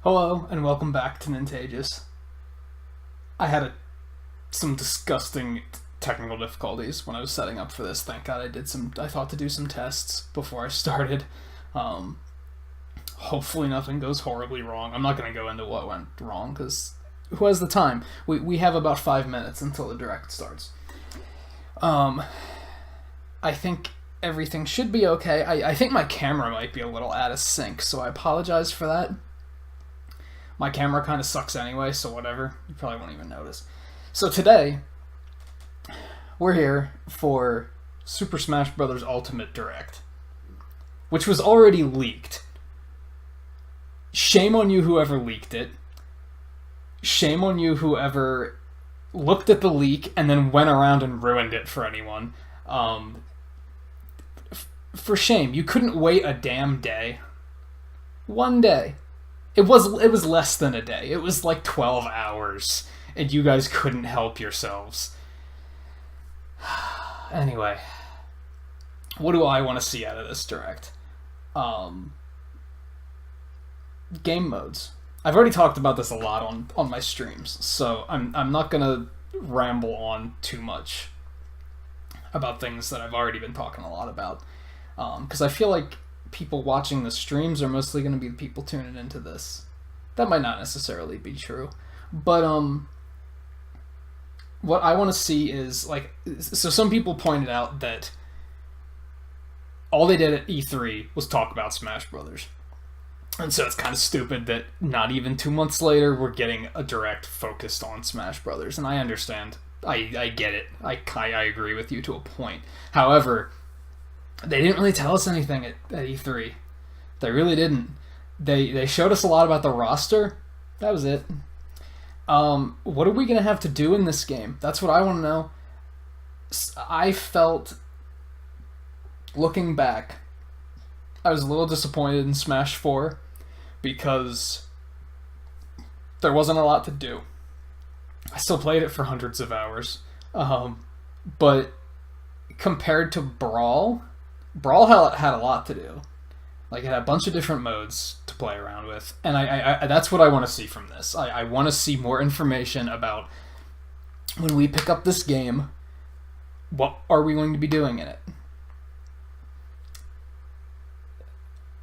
Hello, and welcome back to Nintagious. I had some disgusting technical difficulties when I was setting up for this. Thank God I thought to do some tests before I started. Um, Hopefully nothing goes horribly wrong. I'm not going to go into what went wrong, because who has the time? We have about 5 minutes until the direct starts. Um, I think everything should be okay. I think my camera might be a little out of sync, so I apologize for that. My camera kind of sucks anyway, so whatever. You probably won't even notice. So today, we're here for Super Smash Bros. Ultimate Direct, which was already leaked. Shame on you, whoever leaked it. Shame on you, whoever looked at the leak and then went around and ruined it for anyone. For shame. You couldn't wait a damn day. One day. It was less than a day. It was like 12 hours, and you guys couldn't help yourselves. Anyway, what do I want to see out of this direct? Game modes. I've already talked about this a lot on my streams, so I'm not gonna ramble on too much about things that I've already been talking a lot about, because I feel like people watching the streams are mostly going to be the people tuning into this. That might not necessarily be true, but what I want to see is, like, so some people pointed out that all they did at E3 was talk about Smash Brothers, and so it's kind of stupid that not even 2 months later we're getting a direct focused on Smash Brothers. And I understand, I get it, I agree with you to a point. However, they didn't really tell us anything at E3. They really didn't. They showed us a lot about the roster. That was it. What are we going to have to do in this game? That's what I want to know. I felt, looking back, I was a little disappointed in Smash 4 because there wasn't a lot to do. I still played it for hundreds of hours. But compared to Brawl had a lot to do. Like, it had a bunch of different modes to play around with, and I that's what I want to see from this. I want to see more information about, when we pick up this game, what are we going to be doing in it?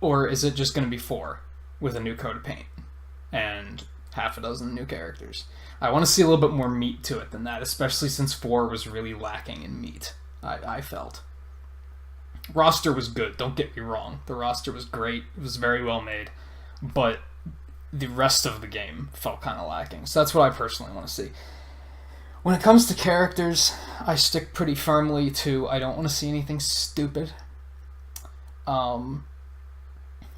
Or is it just going to be 4 with a new coat of paint and half a dozen new characters? I want to see a little bit more meat to it than that, especially since 4 was really lacking in meat, I felt. Roster was good, don't get me wrong. The roster was great, it was very well made, but the rest of the game felt kind of lacking. So that's what I personally want to see. When it comes to characters, I stick pretty firmly to, I don't want to see anything stupid. When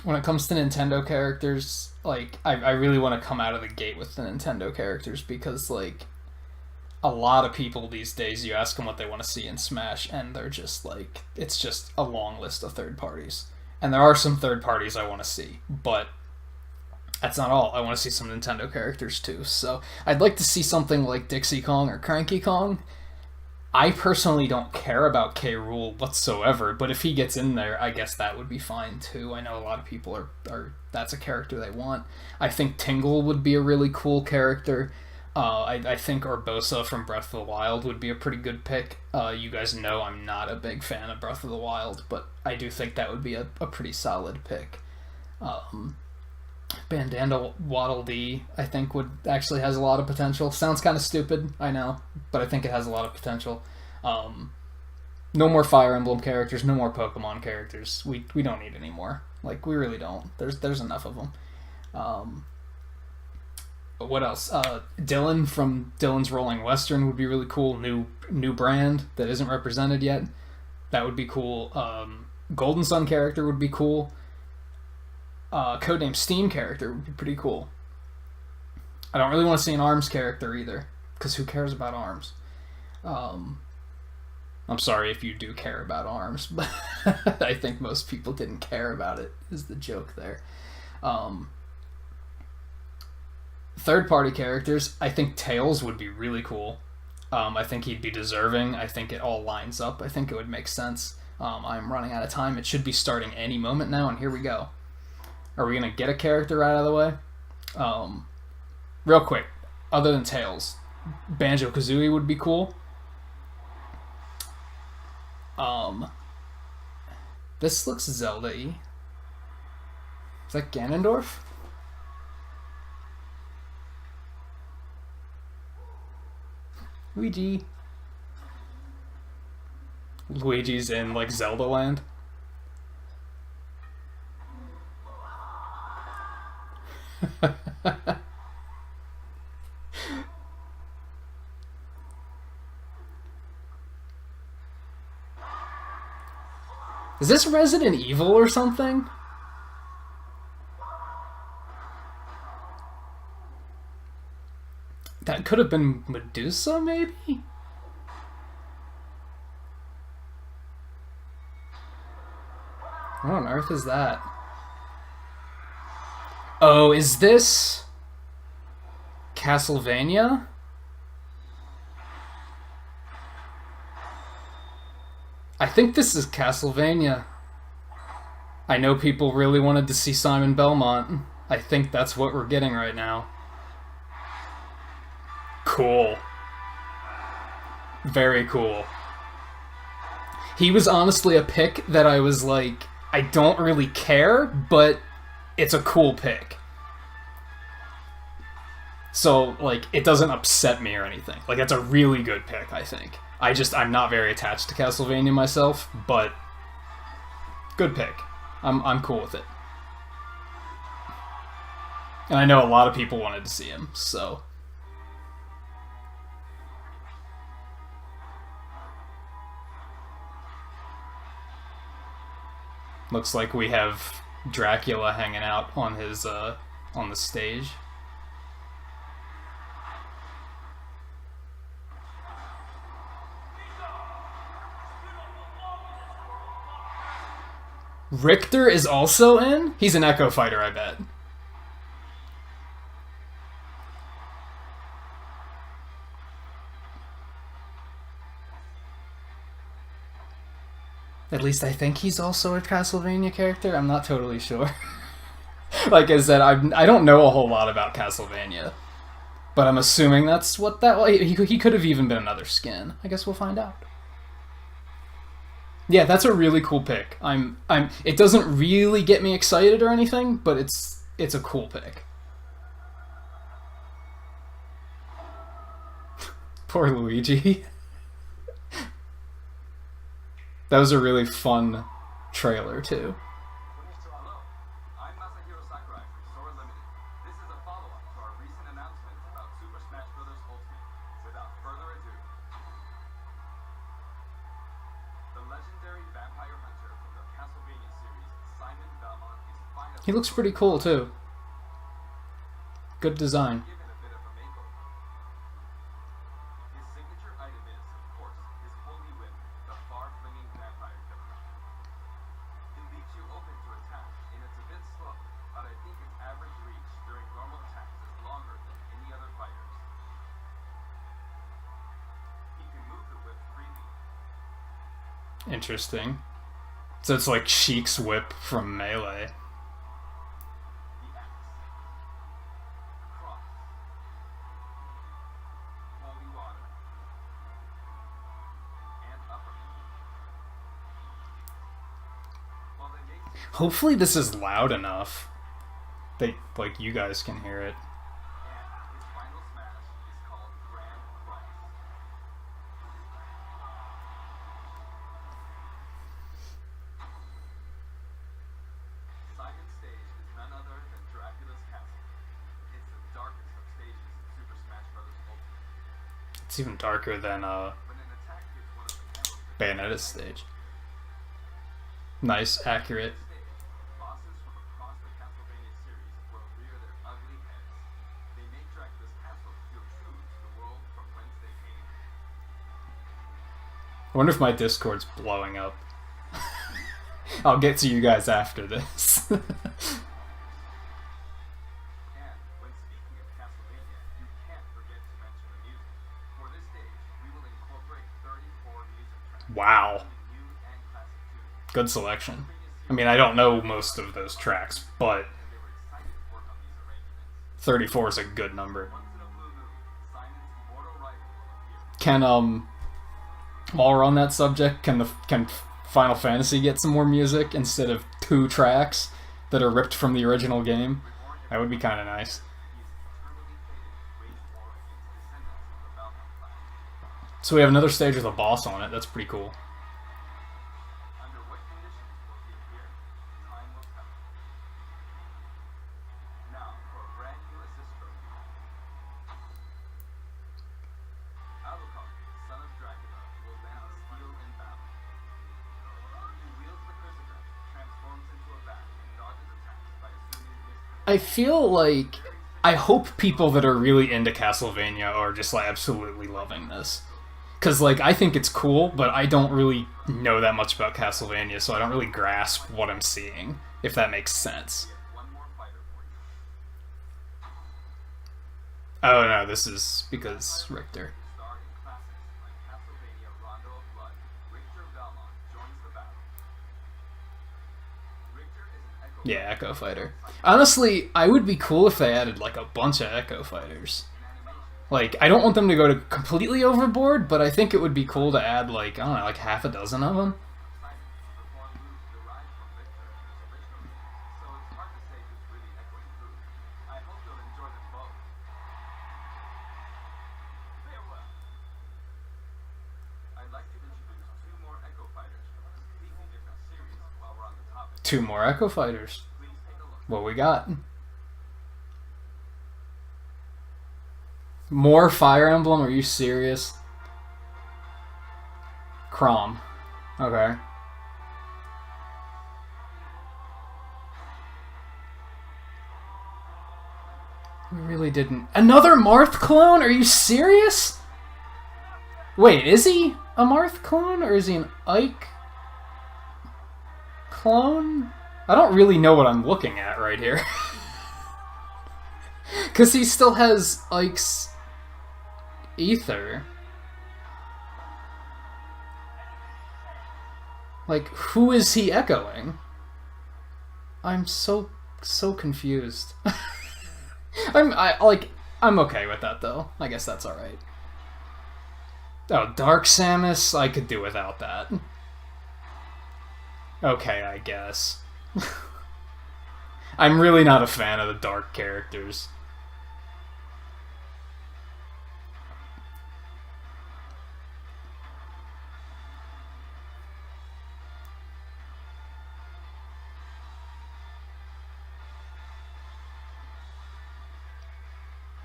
it comes to Nintendo characters, like, I really want to come out of the gate with the Nintendo characters, because, like, a lot of people these days, you ask them what they want to see in Smash, and they're just like, it's just a long list of third parties. And there are some third parties I want to see, but that's not all. I want to see some Nintendo characters too. So I'd like to see something like Dixie Kong or Cranky Kong. I personally don't care about K. Rool whatsoever, but if he gets in there, I guess that would be fine too. I know a lot of people are that's a character they want. I think Tingle would be a really cool character. I think Urbosa from Breath of the Wild would be a pretty good pick. You guys know I'm not a big fan of Breath of the Wild, but I do think that would be a pretty solid pick. Bandana Waddle Dee, I think, actually has a lot of potential. Sounds kind of stupid, I know, but I think it has a lot of potential. No more Fire Emblem characters, no more Pokemon characters. We don't need any more. Like, we really don't. There's enough of them. But what else? Dylan from Dylan's Rolling Western would be really cool. New brand that isn't represented yet. That would be cool. Golden Sun character would be cool. Codename Steam character would be pretty cool. I don't really want to see an ARMS character either, because who cares about ARMS? I'm sorry if you do care about ARMS, but I think most people didn't care about it, is the joke there. Third-party characters, I think Tails would be really cool. I think he'd be deserving. I think it all lines up. I think it would make sense. I'm running out of time. It should be starting any moment now, and here we go. Are we going to get a character right out of the way? Um, real quick, other than Tails, Banjo Kazooie would be cool. Um, this looks Zelda-y. Is that Ganondorf? Luigi. Luigi's in like Zelda Land. Is this Resident Evil or something? That could have been Medusa, maybe? What on earth is that? Oh, is this Castlevania? I think this is Castlevania. I know people really wanted to see Simon Belmont. I think that's what we're getting right now. Cool. Very cool. He was honestly a pick that I was like, I don't really care, but it's a cool pick. So, like, it doesn't upset me or anything. Like, that's a really good pick, I think. I'm not very attached to Castlevania myself, but good pick. I'm cool with it. And I know a lot of people wanted to see him, so. Looks like we have Dracula hanging out on his on the stage. Richter is also in? He's an Echo Fighter, I bet. At least I think he's also a Castlevania character. I'm not totally sure. Like I said, I don't know a whole lot about Castlevania. But I'm assuming that's what that was. He could have even been another skin. I guess we'll find out. Yeah, that's a really cool pick. It doesn't really get me excited or anything, but it's a cool pick. Poor Luigi. That was a really fun trailer too. He looks pretty cool too. Good design. Interesting. So it's like Sheik's whip from Melee. Hopefully this is loud enough that like you guys can hear it. It's even darker than Bayonetta's stage. Nice, accurate. I wonder if my Discord's blowing up. I'll get to you guys after this. Wow. Good selection. I mean, I don't know most of those tracks, but 34 is a good number. Can while we're on that subject, can Final Fantasy get some more music instead of 2 tracks that are ripped from the original game? That would be kind of nice. So we have another stage with a boss on it. That's pretty cool. I feel like I hope people that are really into Castlevania are just like absolutely loving this. Cause like I think it's cool, but I don't really know that much about Castlevania, so I don't really grasp what I'm seeing, if that makes sense. Oh no, this is because Richter. Yeah, Echo Fighter. Honestly, I would be cool if they added like a bunch of Echo Fighters. Like, I don't want them to go to completely overboard, but I think it would be cool to add like, I don't know, like half a dozen of them. Two more Echo Fighters. What we got? More Fire Emblem? Are you serious? Crom. Okay. We really didn't. Another Marth clone? Are you serious? Wait, is he a Marth clone or is he an Ike clone? I don't really know what I'm looking at right here. Because he still has Ike's ether. Like, who is he echoing? I'm so confused. I'm okay with that though. I guess that's alright. Oh, Dark Samus? I could do without that. Okay, I guess. I'm really not a fan of the dark characters.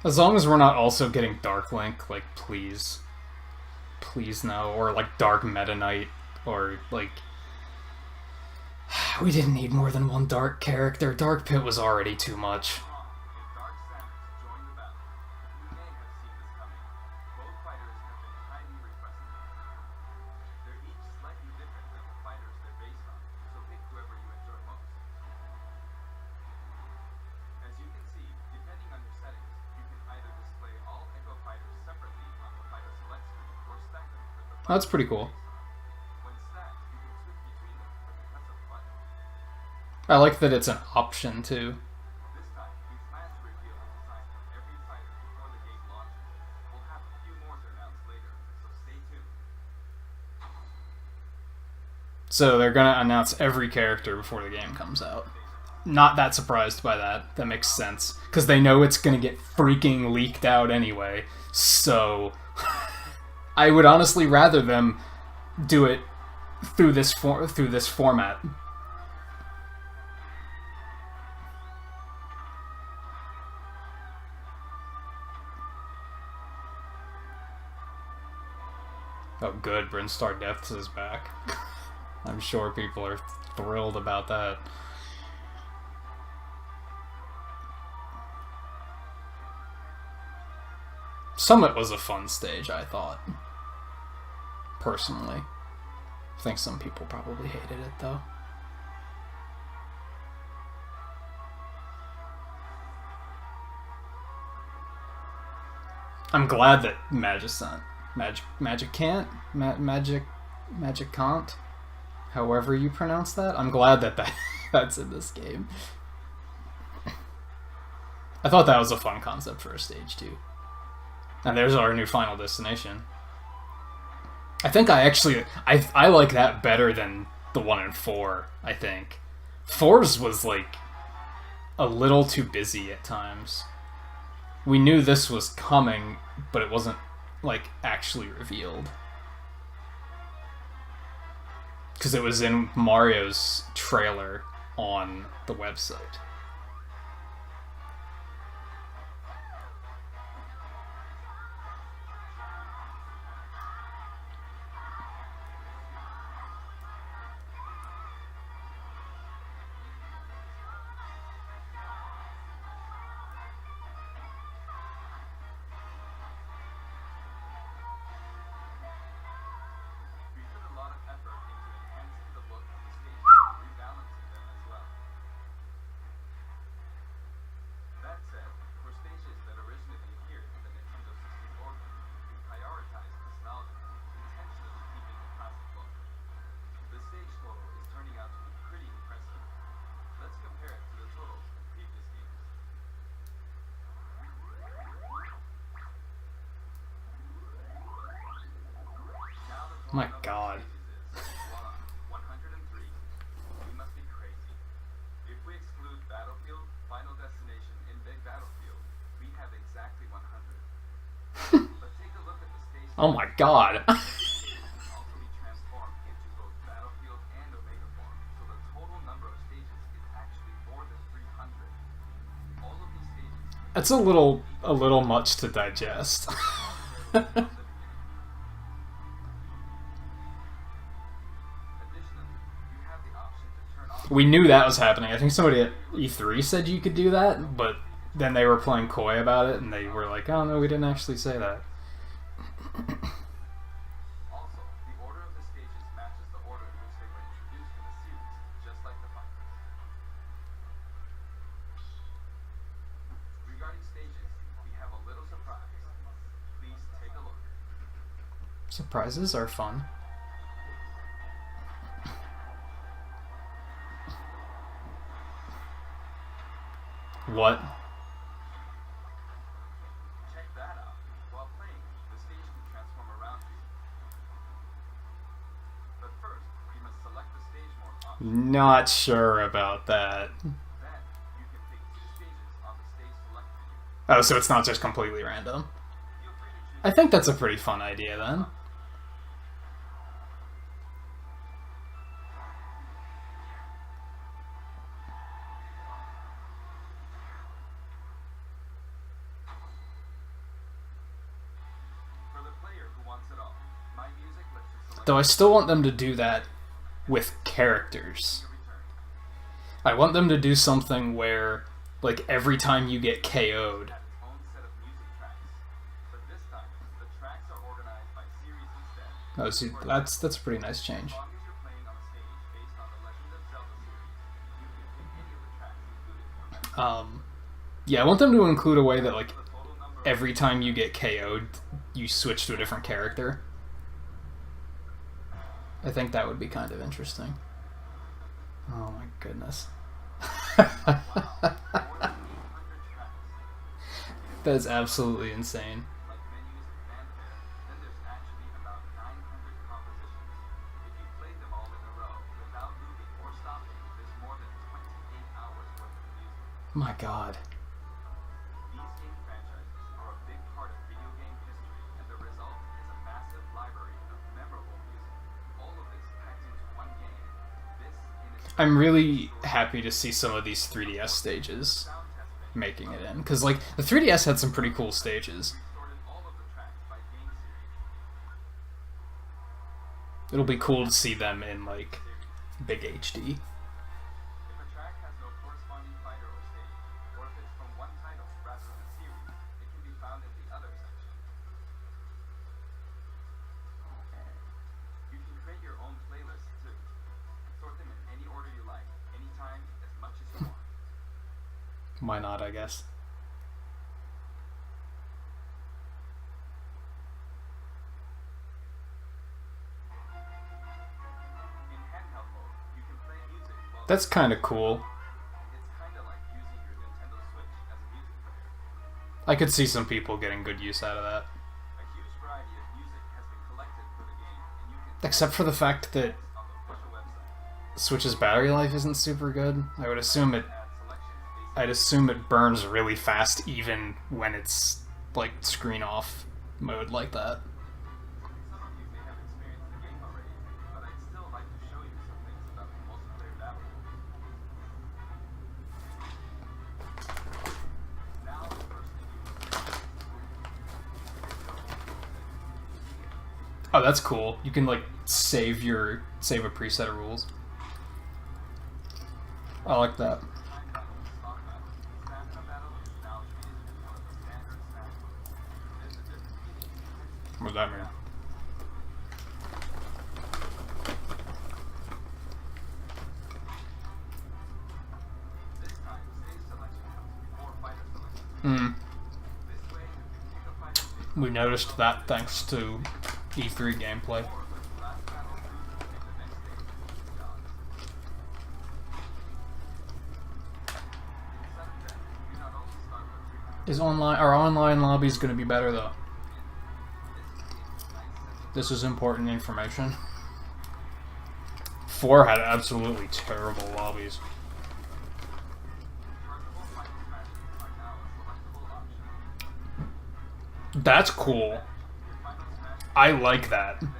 As long as we're not also getting Dark Link, like, please. Please no. Or, like, Dark Meta Knight. Or, like... We didn't need more than one dark character. Dark Pit was already too much. That's pretty cool. I like that it's an option, too. So they're gonna announce every character before the game comes out. Not that surprised by that. That makes sense. Because they know it's gonna get freaking leaked out anyway. So... I would honestly rather them do it through this format. Oh good, Brinstar Depths is back. I'm sure people are thrilled about that. Summit was a fun stage, I thought. Personally. I think some people probably hated it, though. I'm glad that Magicant, however you pronounce that, I'm glad that that's in this game. I thought that was a fun concept for a stage too. And there's our new final destination. I think I like that better than the one in 4, I think. 4's was like a little too busy at times. We knew this was coming, but it wasn't like actually revealed. Because it was in Mario's trailer on the website. My god. Oh my god. That's a little much to digest. We knew that was happening. I think somebody at E3 said you could do that, but then they were playing coy about it, and they were like, "Oh no, we didn't actually say that." Surprises are fun. What? Check that out. While playing, the stage can transform around you. But first, you must select the stage mode option. Not sure about that. Then, you can pick 2 stages on the stage select menu. Oh, so it's not just completely random. Feel free to choose. I think that's a pretty fun idea then. For the player who wants it all, My Music lets you select Though I still want them to do that with characters. your return. I want them to do something where, like, every time you get KO'd, It has its own set of music tracks. But this time, the tracks are organized by series instead. oh, see, that's a pretty nice change. As long as you're playing on a stage based on the Legend of Zelda series, you can pick any of the tracks included from that. Yeah, I want them to include a way that, like, The total number of every time you get KO'd, you switch to a different character. I think that would be kind of interesting. Oh my goodness. more than 800 tracks. That is absolutely insane. Like menus and fanfare, then there's actually about 900 compositions. If you play them all in a row without moving or stopping, there's more than 28 hours worth of music. My god. These game franchises are a big part of video game history, and the result is a massive library of memorable music. All of this packed into one game. This, in its I'm really happy to see some of these 3DS stages sound test menu, making it in. Because, like, the 3DS had some pretty cool stages. sorted all of the tracks by game series. It'll be cool to see them in, like, big HD. If a track has no corresponding fighter or stage, or if it's from one title rather than a series, it can be found in the other section. You can create your own playlists too. Sort them in any order you like, anytime, as much as you want. Why not, I guess. In handheld mode, you can play music while That's kind of cool. it's kinda like using your Nintendo Switch as a music player. I could see some people getting good use out of that. A huge variety of music has been collected for the game, and you can Except for the fact that on the official website. Switch's battery life isn't super good. I would assume it. Add selections based I'd assume it burns really fast, even when it's like screen off mode like that. Some of you may have experienced the game already, but I'd still like to show you some things about the multiplayer battle mode. Now the first thing you Oh, that's cool. You can like save a preset of rules. I like that. time battle is stock battle. Stamina battle is now treated as one of the standard smash modes. There's a difference between What does that mean? this time stage selection comes before fighter selection. Hmm. This way, you can pick a fighter stage We noticed that thanks to E3 gameplay. or let the last battle through to pick the next stage and move on. In sudden death, you not only start with 300 Is our online lobbies going to be better though? this creates a nice sense of This is important information. 4 had absolutely terrible lobbies. chargeable final smashes are now a selectable option. That's cool. Your final smash I like that. then,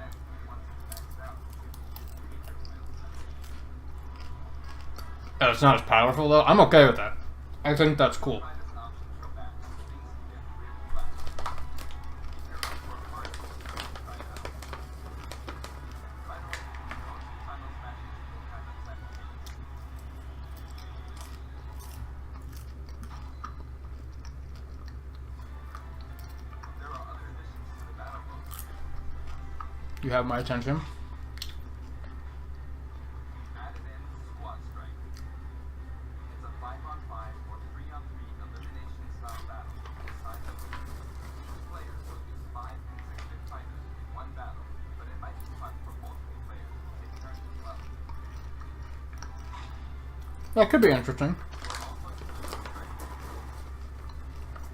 once it's maxed out, you can repeat your final smash. It's not as powerful though. I'm okay with that. I think that's cool. Minus an option for back, things can get really flat. Be careful for a party to try it out. Finally, all 2 final smashes will happen simultaneously. There are other additions to the battle mode. You have my attention. We've added in Squad Strike. It's a 5-on-5 or 3-on-3 elimination style battle designed to win. Each player will use 5 consecutive fighters in one battle, but it might be fun for multiple players to take turns as well. That could be interesting. We're also including strike mode.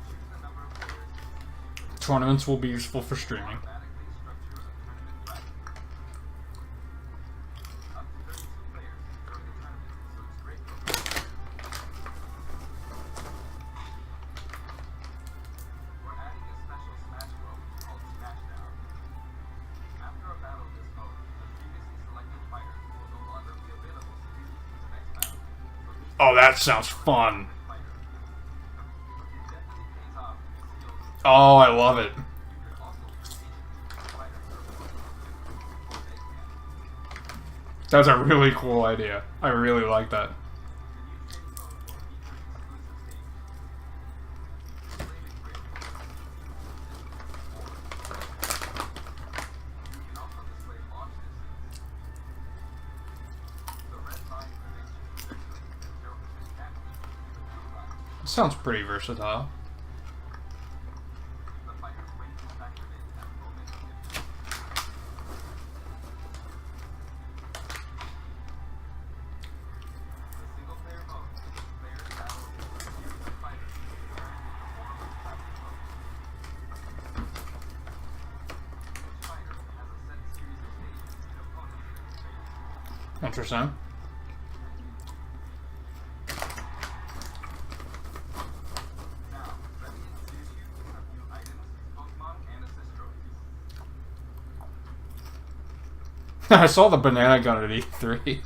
Choose the number of players you see Tournaments will be useful for streaming. automatically structure a tournament bracket. Up to 32 players can join the tournament, so it's great for We're adding a special Smash mode called Smashdown. After a battle of this mode, the previously selected fighters will no longer be available to use in the next battle. So these Oh, that sounds fun. fighters. It definitely pays off if you see those. Oh, I love it. You can also strategically move fighters around before they can. That's a really cool idea. I really like that. The new training mode will feature an exclusive stage. Flaming Grid. You can also display launch distance. The red line predicts your trajectory and 0% damage. The blue line, Sounds pretty versatile. the fighter's weight is factored in at the moment of impact. The single player mode, players battle against a series of fighters during the perform traveling mode. Each fighter has a set series of stages and opponents they can face. Interesting. Now, let me introduce you to a few items, Pokemon, and assist trophies. I saw the banana gun at E3.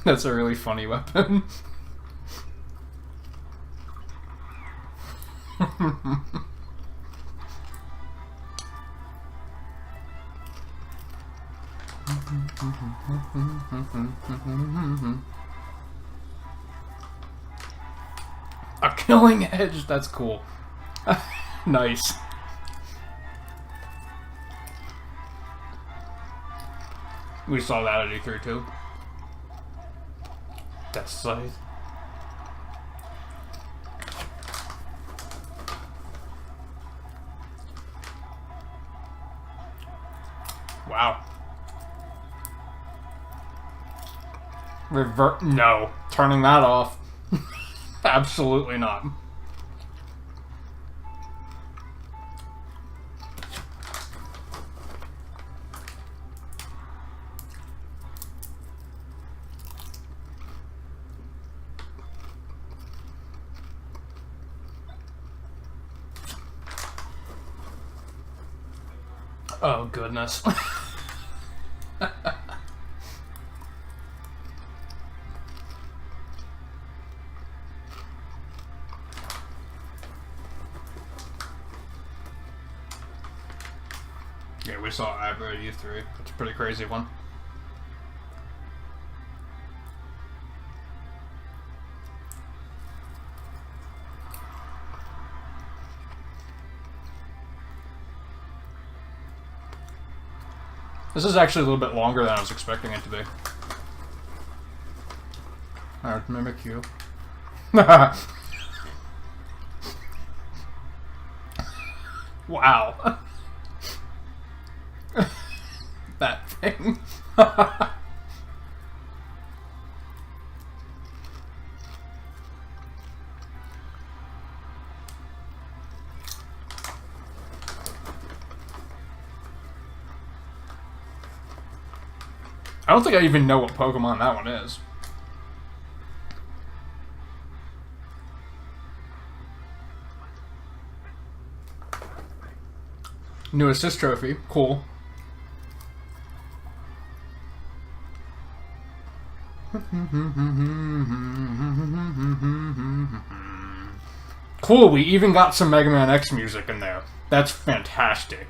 That's a really funny weapon. A killing edge, that's cool. Nice. We saw that at E3 too. That's scythe. Wow. Revert. No. Turning that off. Absolutely not. Oh, goodness. Yeah, we saw Abra at U3. That's a pretty crazy one. This is actually a little bit longer than I was expecting it to be. Alright, mimic you. Wow. That thing. I don't think I even know what Pokemon that one is. New assist trophy. Cool. Cool, we even got some Mega Man X music in there. That's fantastic.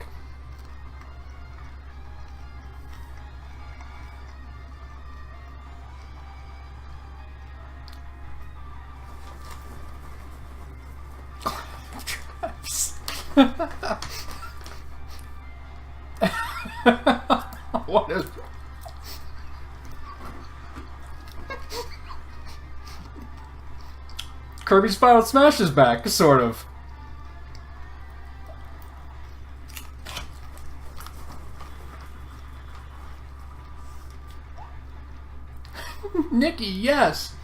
What is... Kirby's Final Smash is back, sort of. Nikki, yes!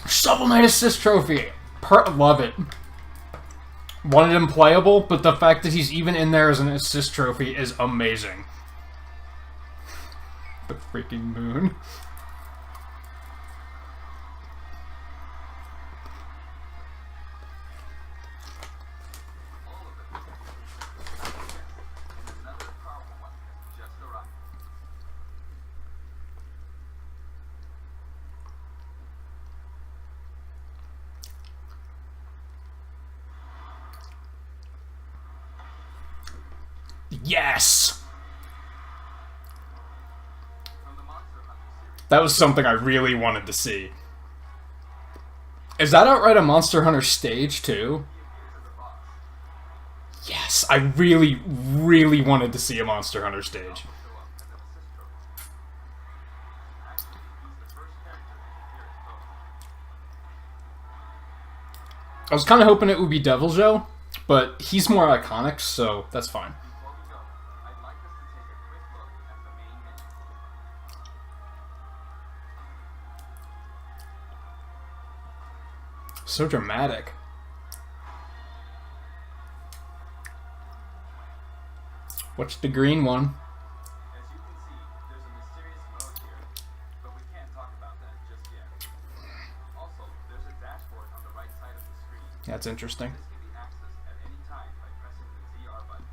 Shovel Knight Assist Trophy! Love it. Wanted him playable, but the fact that he's even in there as an assist trophy is amazing. The freaking moon. Another powerful one has just arrived. Yes! From the Monster Hunter series, That was something I really wanted to see. Is that outright a Monster Hunter stage, too? he appears as a boss. Yes, I really, really wanted to see a Monster Hunter stage. Show up as an assist trophy. Actually, he's the first character to appear as both. I was kind of hoping it would be Devil Joe, but he's more iconic, so that's fine. Before we go, I'd like us to take a quick look at the main menu. So dramatic. What's the green one? As you can see, there's a mysterious mode here, but we can't talk about that just yet. Also, there's a dashboard on the right side of the screen. That's interesting. This can be accessed at any time by pressing the ZR button.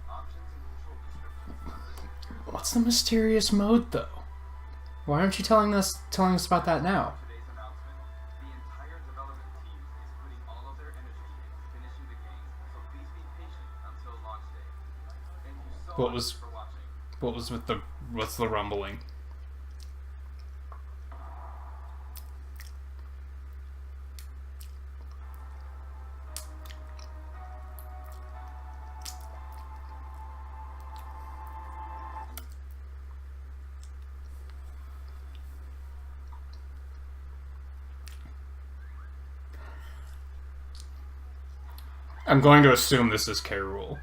Options and control descriptions are listed here. What's the mysterious mode, though? Why aren't you telling us about that now? Today's announcement, the entire development team is putting all of their energy into finishing the game, so please be patient until launch day. Thank you so What much was- for watching. What's the rumbling? I'm going to assume this is K. Rool.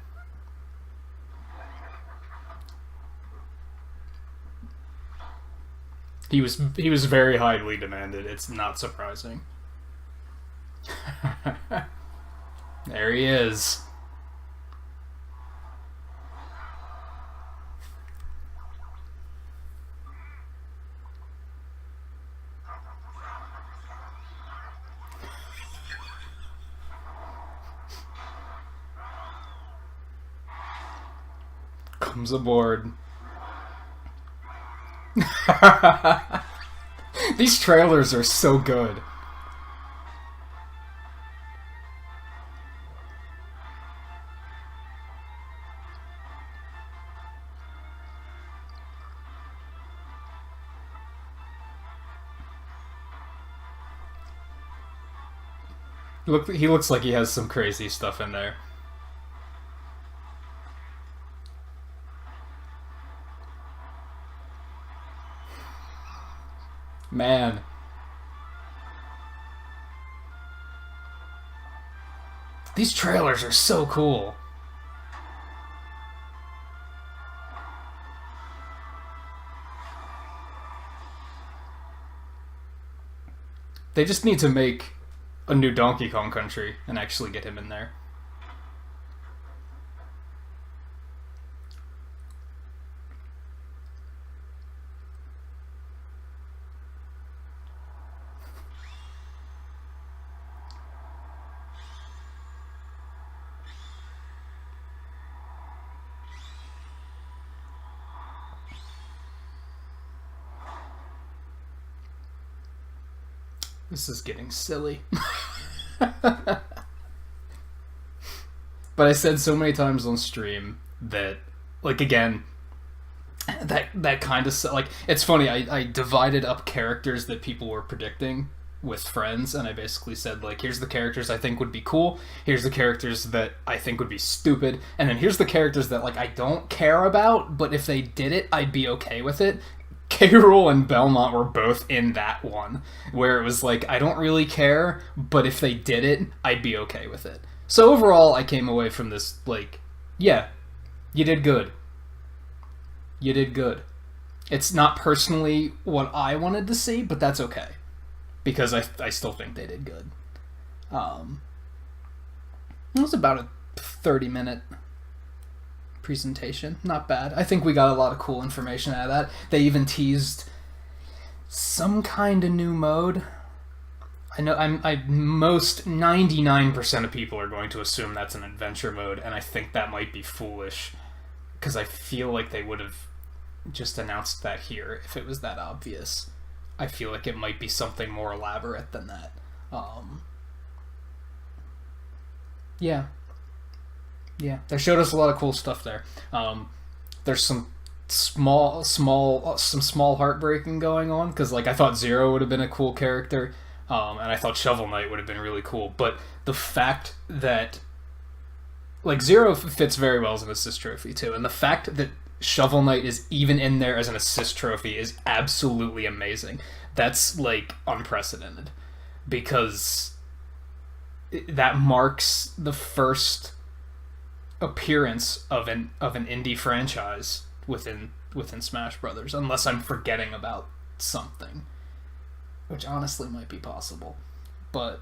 He was very highly demanded. It's not surprising. There he is. Welcomes aboard. These trailers are so good. He looks like he has some crazy stuff in there. Man. These trailers are so cool. They just need to make a new Donkey Kong Country and actually get him in there. This is getting silly. But I said so many times on stream that, like, again, that kind of, like, it's funny, I divided up characters that people were predicting with friends, and I basically said, like, here's the characters I think would be cool, here's the characters that I think would be stupid, and then here's the characters that, like, I don't care about, but if they did it, I'd be okay with it. K. Rool and Belmont were both in that one, where it was like, I don't really care, but if they did it, I'd be okay with it. So overall, I came away from this, like, yeah, you did good. You did good. It's not personally what I wanted to see, but that's okay. Because I still think they did good. It was about a 30-minute presentation. Not bad. I think we got a lot of cool information out of that. They even teased some kind of new mode. I know most 99% of people are going to assume that's an adventure mode, and I think that might be foolish, because I feel like they would have just announced that here if it was that obvious. I feel like it might be something more elaborate than that. Yeah, they showed us a lot of cool stuff there. There's some small heartbreaking going on, because, like, I thought Zero would have been a cool character, and I thought Shovel Knight would have been really cool. But the fact that, like, Zero fits very well as an assist trophy too, and the fact that Shovel Knight is even in there as an assist trophy is absolutely amazing. That's, like, unprecedented, because that marks the first appearance of an indie franchise within Smash Brothers, unless I'm forgetting about something, which honestly might be possible. But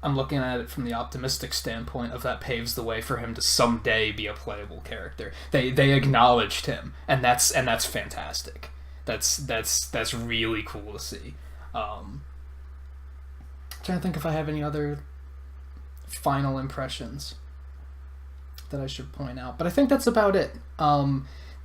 I'm looking at it from the optimistic standpoint of that paves the way for him to someday be a playable character. They acknowledged him, and that's fantastic. That's really cool to see. Trying to think if I have any other final impressions that I should point out, but I think that's about it.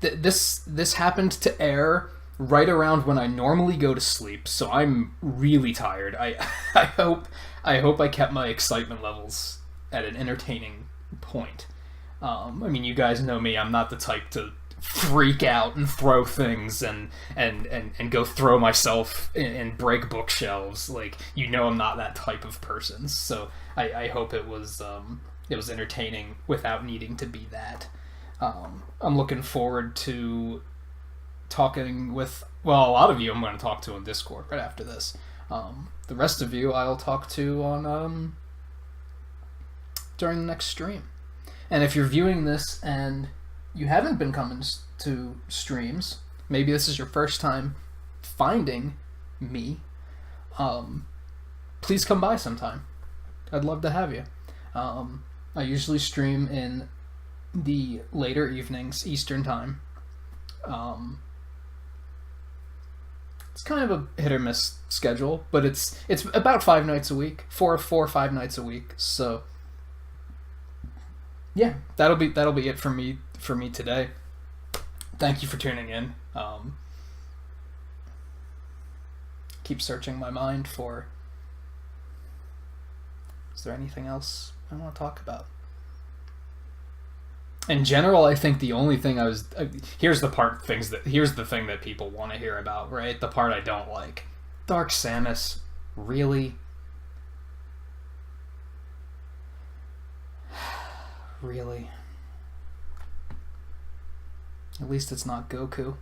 This happened to air right around when I normally go to sleep, so I'm really tired. I hope I kept my excitement levels at an entertaining point. I mean, you guys know me. I'm not the type to freak out and throw things and go throw myself and break bookshelves. Like, you know, I'm not that type of person. So I hope it was entertaining without needing to be that. I'm looking forward to talking with, well, a lot of you I'm going to talk to on Discord right after this. The rest of you I'll talk to on during the next stream. And if you're viewing this and you haven't been coming to streams, maybe this is your first time finding me, please come by sometime. I'd love to have you. I usually stream in the later evenings, Eastern time. It's kind of a hit or miss schedule, but it's about 5 nights a week, 4 or 5 nights a week. So yeah, that'll be it for me today. Thank you for tuning in. Keep searching my mind for. Is there anything else I want to talk about? In general, I think the only thing here's the thing that people want to hear about, right? The part I don't like. Dark Samus, really? Really? At least it's not Goku.